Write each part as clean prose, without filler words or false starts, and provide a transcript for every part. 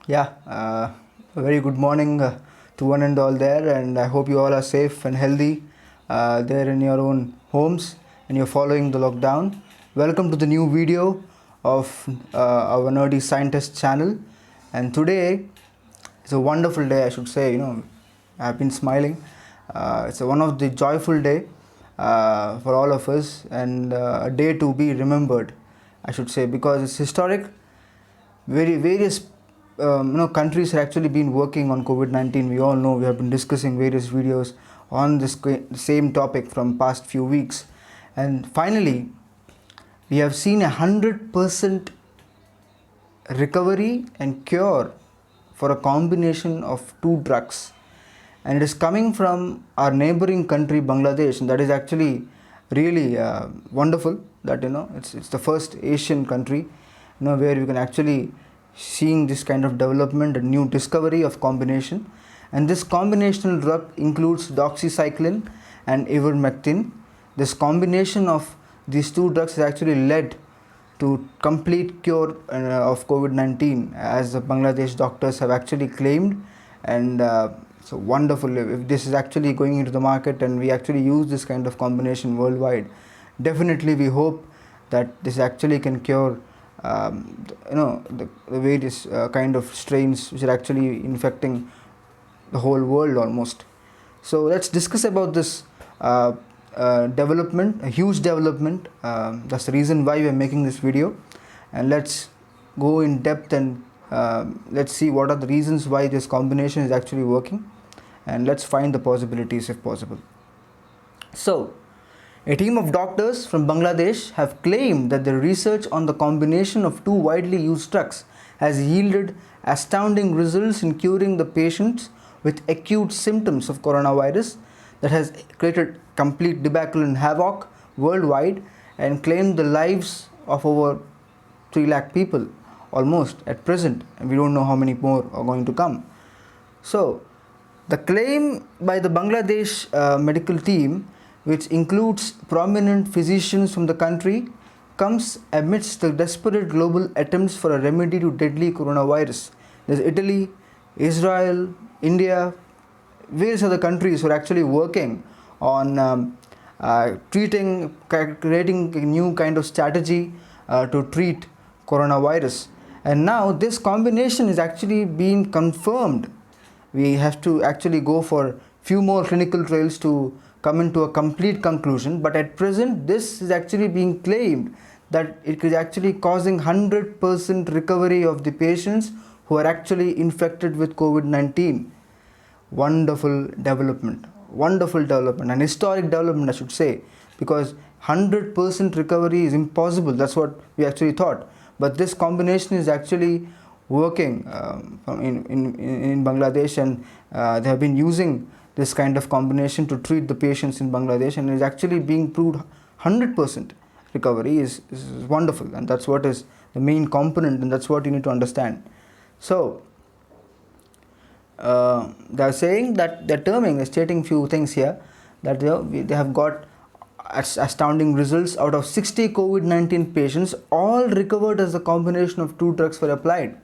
Yeah, a very good morning to one and all there, and I hope you all are safe and healthy there in your own homes and you're following the lockdown. Welcome to the new video of our Nerdy Scientist channel, and today is a wonderful day, I should say. I've been smiling. It's one of the joyful day for all of us, and a day to be remembered, I should say, because it's historic. Various countries have actually been working on COVID-19. We all know, we have been discussing various videos on this same topic from past few weeks, and finally we have seen 100% recovery and cure for a combination of two drugs, and it is coming from our neighboring country Bangladesh, and that is actually really wonderful that it's the first Asian country where you can actually seeing this kind of development, a new discovery of combination. And this combinational drug includes doxycycline and ivermectin. This combination of these two drugs has actually led to complete cure of COVID-19, as the Bangladesh doctors have actually claimed. And so wonderful if this is actually going into the market and we actually use this kind of combination worldwide. Definitely we hope that this actually can cure the various kind of strains which are actually infecting the whole world almost. So let's discuss about this development, a huge development. That's the reason why we are making this video, and let's go in depth and let's see what are the reasons why this combination is actually working, and let's find the possibilities if possible. So a team of doctors from Bangladesh have claimed that their research on the combination of two widely used drugs has yielded astounding results in curing the patients with acute symptoms of coronavirus that has created complete debacle and havoc worldwide and claimed the lives of over 3 lakh people almost at present, and we don't know how many more are going to come. So the claim by the Bangladesh medical team, which includes prominent physicians from the country, comes amidst the desperate global attempts for a remedy to deadly coronavirus. There's Italy, Israel, India, various other countries who are actually working on creating a new kind of strategy to treat coronavirus. And now this combination is actually being confirmed. We have to actually go for few more clinical trials to come into a complete conclusion, but at present this is actually being claimed that it is actually causing 100% recovery of the patients who are actually infected with COVID-19. Wonderful development, an historic development, I should say, because 100% recovery is impossible. That's what we actually thought, but this combination is actually working in Bangladesh, and they have been using this kind of combination to treat the patients in Bangladesh, and is actually being proved 100% recovery is wonderful, and that's what is the main component, and that's what you need to understand. So they're saying that they're stating few things here, that they have got astounding results. Out of 60 COVID-19 patients, all recovered as a combination of two drugs were applied.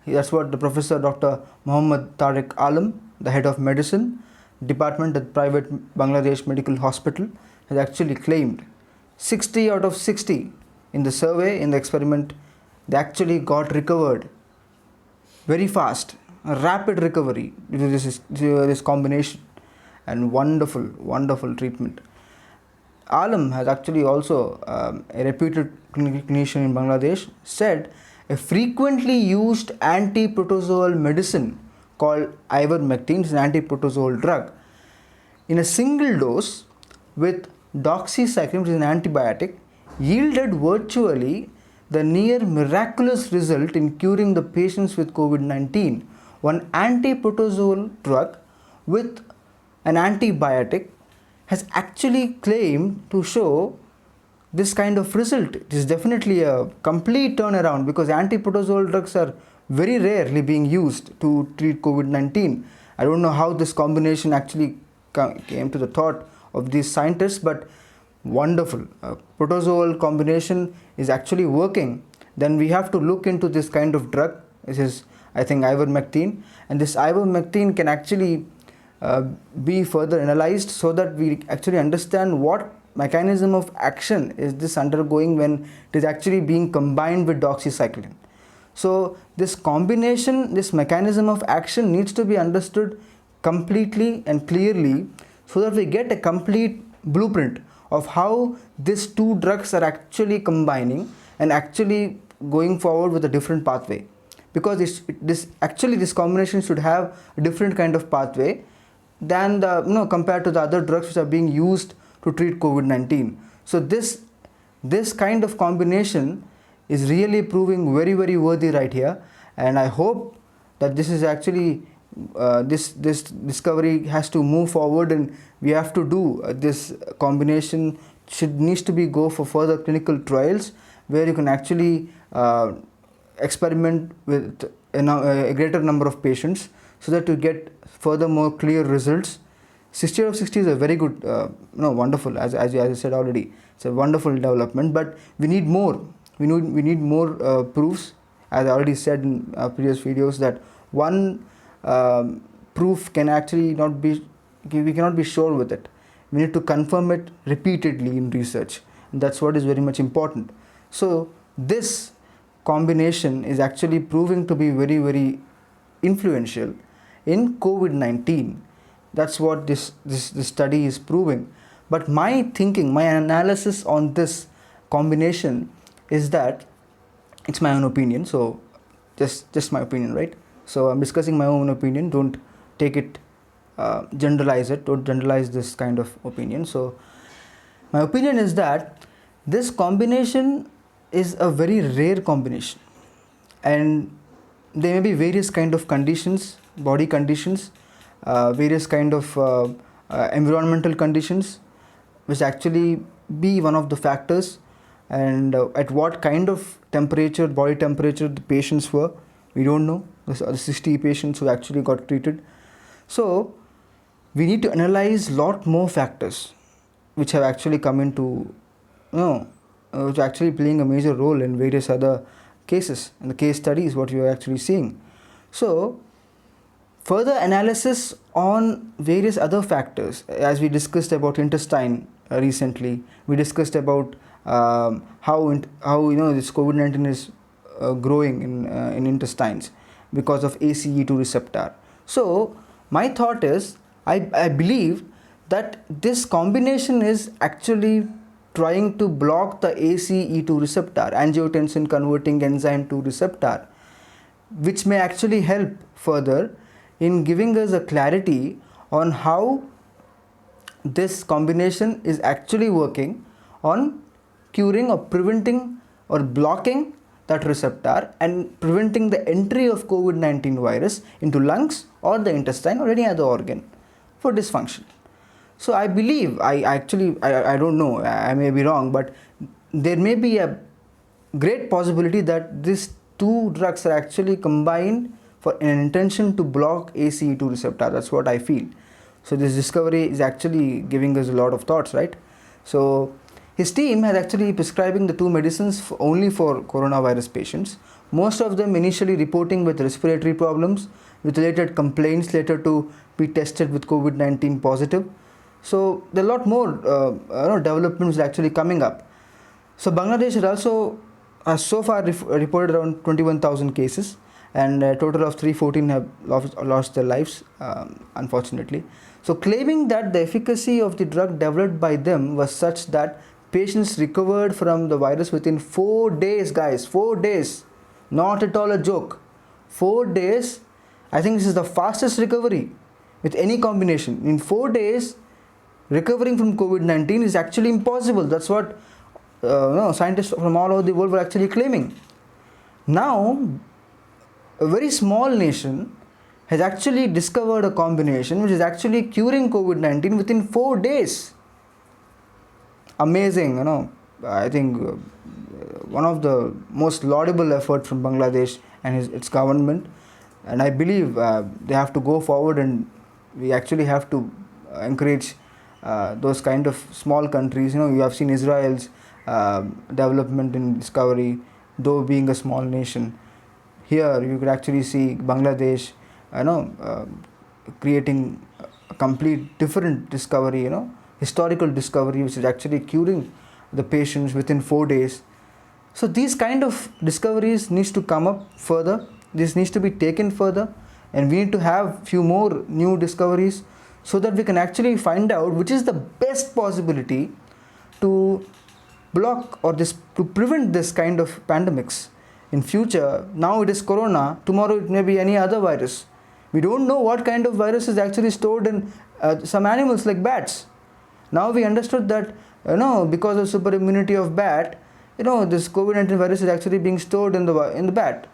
That's what the Professor Dr. Muhammad Tariq Alam, the head of medicine department at private Bangladesh Medical Hospital, has actually claimed. 60 out of 60 in the survey, in the experiment, they actually got recovered very fast, a rapid recovery due to this combination, and wonderful treatment. Alam has actually also, a reputed clinician in Bangladesh, said a frequently used anti-protozoal medicine called ivermectin, is an anti-protozoal drug, in a single dose with doxycycline, which is an antibiotic, yielded virtually the near miraculous result in curing the patients with COVID-19. One anti-protozoal drug with an antibiotic has actually claimed to show this kind of result. It is definitely a complete turnaround, because anti-protozoal drugs are very rarely being used to treat COVID-19. I don't know how this combination actually came to the thought of these scientists, but wonderful. Protozoal combination is actually working. Then we have to look into this kind of drug. This is I think ivermectin, and this ivermectin can actually be further analyzed so that we actually understand what mechanism of action is this undergoing when it is actually being combined with doxycycline. So this combination, this mechanism of action needs to be understood completely and clearly so that we get a complete blueprint of how these two drugs are actually combining and actually going forward with a different pathway, because this combination should have a different kind of pathway than the compared to the other drugs which are being used to treat COVID-19. So this kind of combination is really proving very, very worthy right here, and I hope that this is actually this discovery has to move forward, and we have to do this combination needs to be go for further clinical trials where you can actually experiment with a greater number of patients so that you get further more clear results. 60 out of 60 is a very good, wonderful, as I said already. It's a wonderful development, but we need more. We need more proofs, as I already said in previous videos, that one proof can actually not be, we cannot be sure with it. We need to confirm it repeatedly in research, and that's what is very much important. So this combination is actually proving to be very, very influential in COVID-19. That's what this study is proving. But my thinking, my analysis on this combination is that, it's my own opinion, so just my opinion, right? So I'm discussing my own opinion, don't take it, generalize it, don't generalize this kind of opinion. So my opinion is that this combination is a very rare combination, and there may be various kind of conditions, body conditions, various kind of environmental conditions which actually be one of the factors, and at what kind of temperature, body temperature the patients were, we don't know. The 60 patients who actually got treated. So we need to analyze lot more factors which have actually come into, which are actually playing a major role in various other cases, and the case studies what we are actually seeing. So further analysis on various other factors, as we discussed about intestine recently, we discussed about how this COVID-19 is growing in intestines because of ACE2 receptor. So my thought is, I believe that this combination is actually trying to block the ACE2 receptor, angiotensin converting enzyme 2 receptor, which may actually help further in giving us a clarity on how this combination is actually working on curing or preventing or blocking that receptor and preventing the entry of COVID-19 virus into lungs or the intestine or any other organ for dysfunction. So I believe, I don't know, I may be wrong, but there may be a great possibility that these two drugs are actually combined for an intention to block ACE2 receptor. That's what I feel. So this discovery is actually giving us a lot of thoughts, right? So his team has actually prescribing the two medicines only for coronavirus patients, most of them initially reporting with respiratory problems, with related complaints later to be tested with COVID-19 positive. So there are a lot more developments actually coming up. So Bangladesh has so far reported around 21,000 cases, and a total of 314 have lost their lives, unfortunately. So claiming that the efficacy of the drug developed by them was such that patients recovered from the virus within 4 days, guys, 4 days, not at all a joke. 4 days, I think this is the fastest recovery with any combination. In 4 days, recovering from COVID-19 is actually impossible. That's what scientists from all over the world were actually claiming. Now, a very small nation has actually discovered a combination which is actually curing COVID-19 within 4 days. Amazing, I think one of the most laudable efforts from Bangladesh and its government, and I believe they have to go forward, and we actually have to encourage those kind of small countries. You have seen Israel's development in discovery, though being a small nation. Here you could actually see Bangladesh, creating a complete different discovery, historical discovery, which is actually curing the patients within 4 days. So these kind of discoveries needs to come up further. This needs to be taken further, and we need to have few more new discoveries so that we can actually find out which is the best possibility to block or to prevent this kind of pandemics in future. Now it is corona, tomorrow it may be any other virus. We don't know what kind of virus is actually stored in some animals like bats. Now we understood that because of super immunity of bat, this COVID-19 virus is actually being stored in the bat,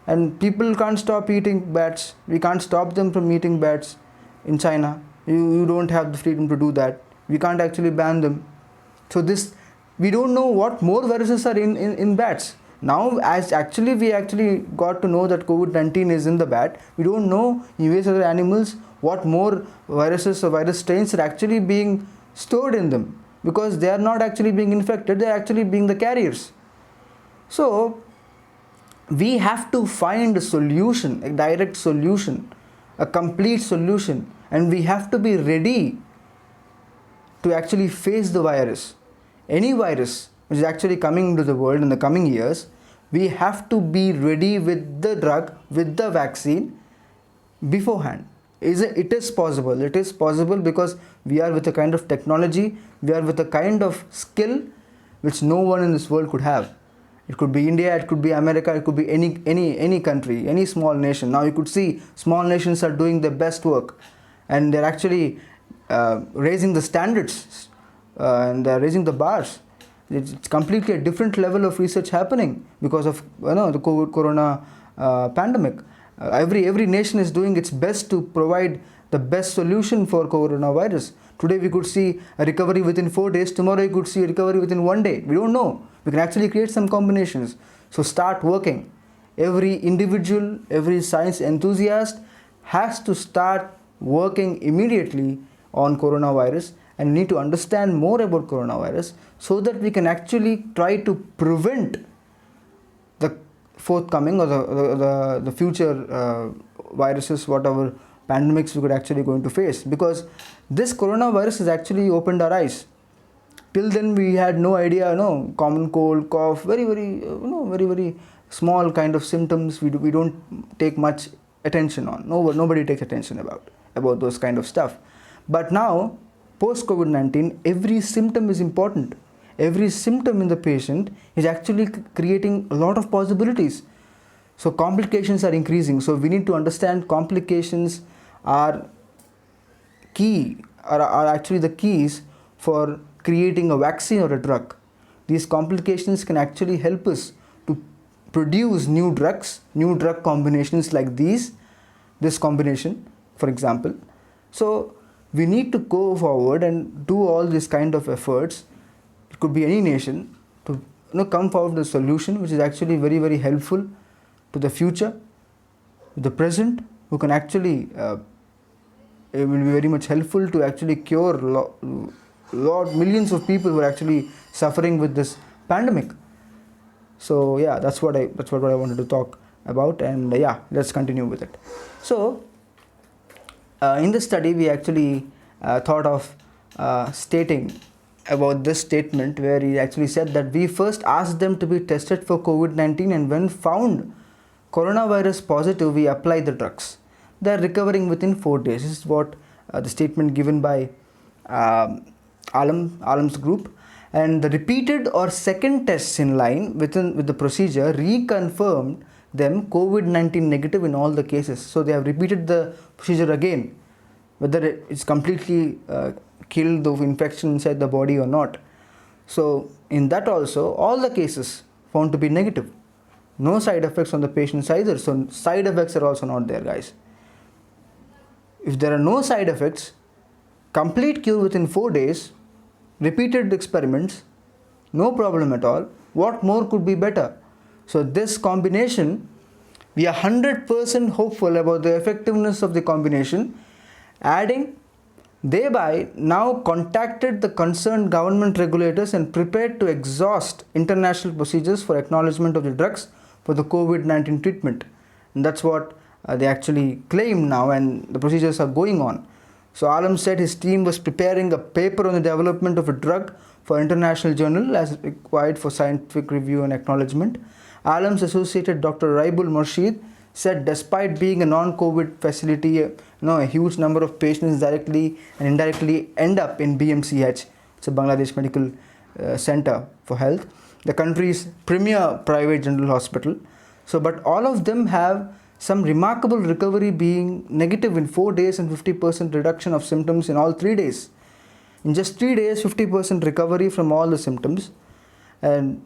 and people can't stop eating bats. We can't stop them from eating bats in China. You don't have the freedom to do that. We can't actually ban them. So we don't know what more viruses are in bats. Now as we actually got to know that COVID-19 is in the bat, we don't know in various other animals what more viruses or virus strains are actually being stored in them, because they are not actually being infected, they are actually being the carriers. So we have to find a solution, a direct solution, a complete solution, and we have to be ready to actually face the virus. Any virus which is actually coming into the world in the coming years, we have to be ready with the drug, with the vaccine beforehand. It is possible. It is possible because we are with a kind of technology, we are with a kind of skill which no one in this world could have. It could be India, it could be America, it could be any country, any small nation. Now you could see small nations are doing their best work, and they're actually raising the standards and they're raising the bars. It's completely a different level of research happening because of the corona pandemic. Every nation is doing its best to provide the best solution for coronavirus. Today we could see a recovery within 4 days. Tomorrow you could see a recovery within 1 day. We don't know. We can actually create some combinations. So start working. Every individual, every science enthusiast has to start working immediately on coronavirus and need to understand more about coronavirus so that we can actually try to prevent the forthcoming or the future viruses, whatever pandemics we could actually going to face, because this coronavirus has actually opened our eyes. Till then we had no idea, common cold, cough, very small kind of symptoms. We don't take much attention on. Nobody takes attention about those kind of stuff. But now post COVID-19, every symptom is important. Every symptom in the patient is actually creating a lot of possibilities. So complications are increasing. So we need to understand complications are actually the keys for creating a vaccine or a drug. These complications can actually help us to produce new drugs, new drug combinations like this combination, for example. So we need to go forward and do all these kind of efforts. It could be any nation to come forward with a solution which is actually very helpful to the future, the present, who can actually it will be very much helpful to actually cure millions of people who are actually suffering with this pandemic. So yeah, that's what I wanted to talk about, and yeah, let's continue with it. So in this study we actually thought of stating about this statement, where he actually said that we first asked them to be tested for COVID-19, and when found coronavirus positive, we apply the drugs. They are recovering within 4 days. This is what the statement given by Alam's group. And the repeated or second tests in line with the procedure reconfirmed them COVID-19 negative in all the cases. So they have repeated the procedure again, whether it's completely killed the infection inside the body or not. So in that also, all the cases found to be negative. No side effects on the patients either. So side effects are also not there, guys. If there are no side effects, complete cure within 4 days, repeated experiments, no problem at all, what more could be better? So this combination, we are 100% hopeful about the effectiveness of the combination. Adding, thereby now contacted the concerned government regulators and prepared to exhaust international procedures for acknowledgement of the drugs for the COVID-19 treatment. and that's what they actually claim now, and the procedures are going on. So Alam said his team was preparing a paper on the development of a drug for international journal as required for scientific review and acknowledgement. Alam's associate Dr. Raibul Murshid said despite being a non-COVID facility, a huge number of patients directly and indirectly end up in BMCH. It's a Bangladesh Medical Center for Health, the country's premier private general hospital. So, but all of them have some remarkable recovery, being negative in 4 days and 50% reduction of symptoms in all 3 days. In just 3 days, 50% recovery from all the symptoms, and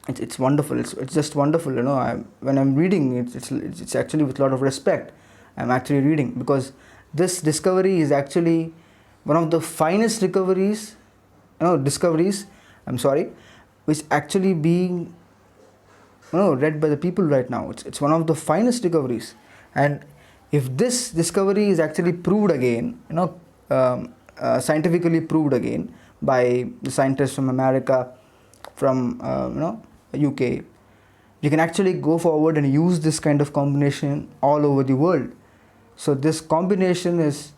it's wonderful. It's just wonderful. When I'm reading, it's actually with a lot of respect. I'm actually reading, because this discovery is actually one of the finest discoveries. Which actually being read by the people right now. It's one of the finest discoveries, and if this discovery is actually proved again, scientifically proved again by the scientists from America, from UK, you can actually go forward and use this kind of combination all over the world. So this combination is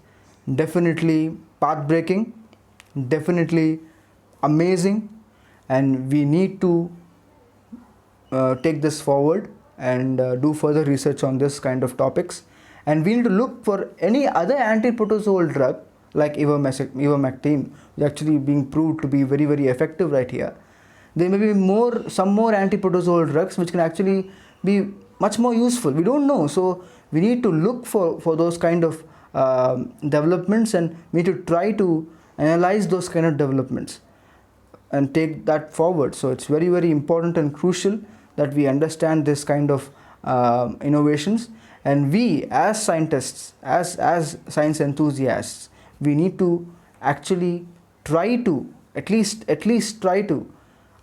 definitely path-breaking, definitely amazing, and we need to take this forward and do further research on this kind of topics. And we need to look for any other anti-protozoal drug like ivermectin, which is actually being proved to be very, very effective right here. There may be some more anti-protozoal drugs which can actually be much more useful. We don't know, so we need to look for those kind of developments, and we need to try to analyze those kind of developments and take that forward. So it's very, very important and crucial that we understand this kind of innovations, and we as scientists, as science enthusiasts, we need to actually try to at least try to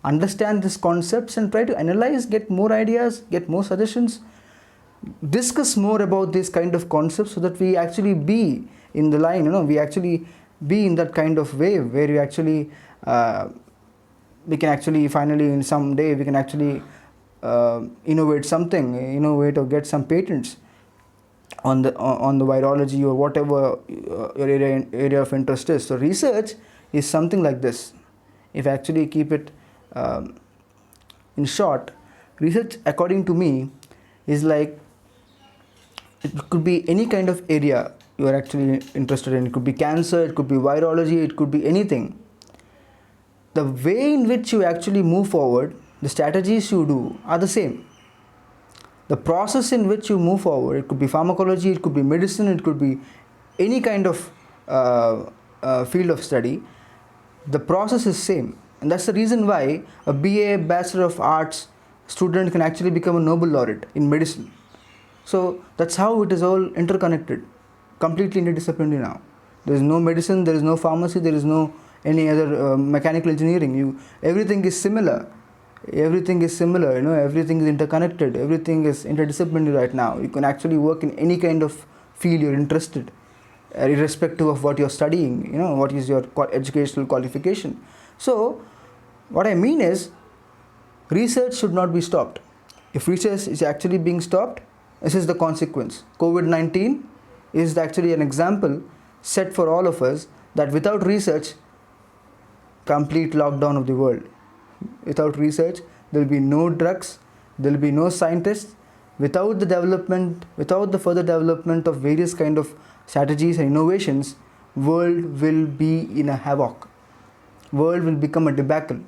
understand these concepts and try to analyze, get more ideas, get more suggestions, discuss more about this kind of concepts, so that we actually be in the line, we actually be in that kind of wave where we actually we can actually finally in some day we can actually innovate or get some patents on the virology or whatever your area of interest is. So research is something like this. If I actually keep it in short, research according to me is like, it could be any kind of area you are actually interested in. It could be cancer, it could be virology, it could be anything. The way in which you actually move forward, the strategies you do are the same. The process in which you move forward, it could be pharmacology, it could be medicine, it could be any kind of field of study. The process is same, and that's the reason why a BA Bachelor of Arts student can actually become a Nobel laureate in medicine. So that's how it is all interconnected, completely interdisciplinary now. There is no medicine, there is no pharmacy, there is no any other mechanical engineering. Everything is similar. Everything is similar. Everything is interconnected. Everything is interdisciplinary right now. You can actually work in any kind of field you're interested, irrespective of what you're studying. What is your educational qualification. So what I mean is, research should not be stopped. If research is actually being stopped, this is the consequence. COVID-19 is actually an example set for all of us that without research, complete lockdown of the world. Without research, there will be no drugs, there will be no scientists. Without the further development of various kind of strategies and innovations, world will be in a havoc. World will become a debacle.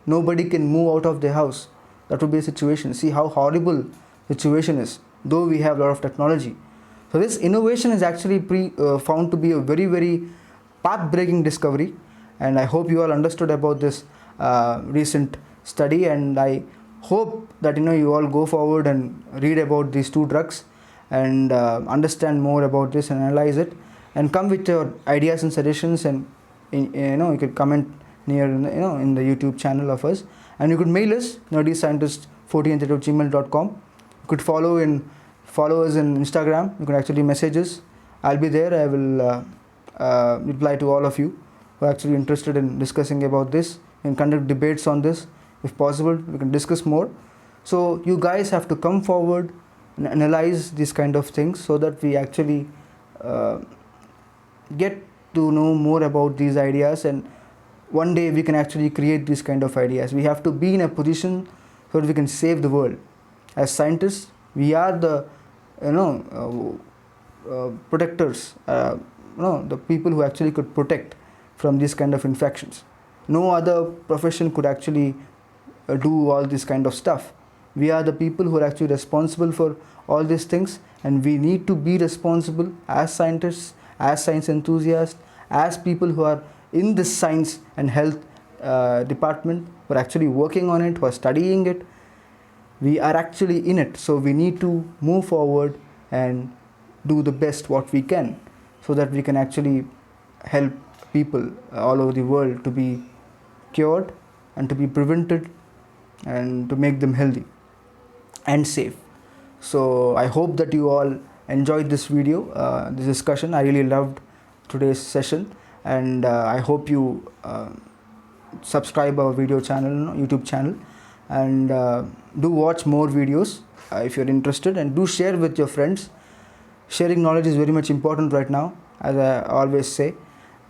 Nobody can move out of their house. That will be a situation. See how horrible situation is, though we have a lot of technology. So this innovation is actually found to be a very, very path-breaking discovery, and I hope you all understood about this recent study, and I hope that you all go forward and read about these two drugs and understand more about this and analyze it, and come with your ideas and suggestions, and you could comment near in the YouTube channel of us, and you could mail us nerdyscientist14@gmail.com. You could follow us in Instagram. You can actually message us. I'll be there. I will reply to all of you who are actually interested in discussing about this, and conduct debates on this. If possible, we can discuss more. So you guys have to come forward, analyze these kind of things so that we actually uh, get to know more about these ideas, and one day we can actually create these kind of ideas. We have to be in a position so that we can save the world. As scientists, we are the protectors, the people who actually could protect from these kind of infections. No other profession could actually do all this kind of stuff. We are the people who are actually responsible for all these things, and we need to be responsible as scientists, as science enthusiasts, as people who are in this science and health department, who are actually working on it, who are studying it. We are actually in it, so we need to move forward and do the best what we can, so that we can actually help people all over the world to be cured and to be prevented and to make them healthy and safe. So I hope that you all enjoyed this video, this discussion. I really loved today's session, and I hope you subscribe our video channel, YouTube channel, and do watch more videos if you're interested, and do share with your friends. Sharing knowledge is very much important right now, as I always say.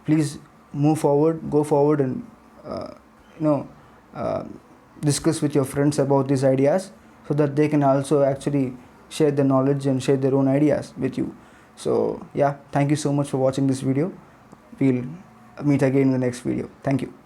Please move forward, go forward, and discuss with your friends about these ideas, so that they can also actually share their knowledge and share their own ideas with you. So yeah, thank you so much for watching this video. We'll meet again in the next video. Thank you.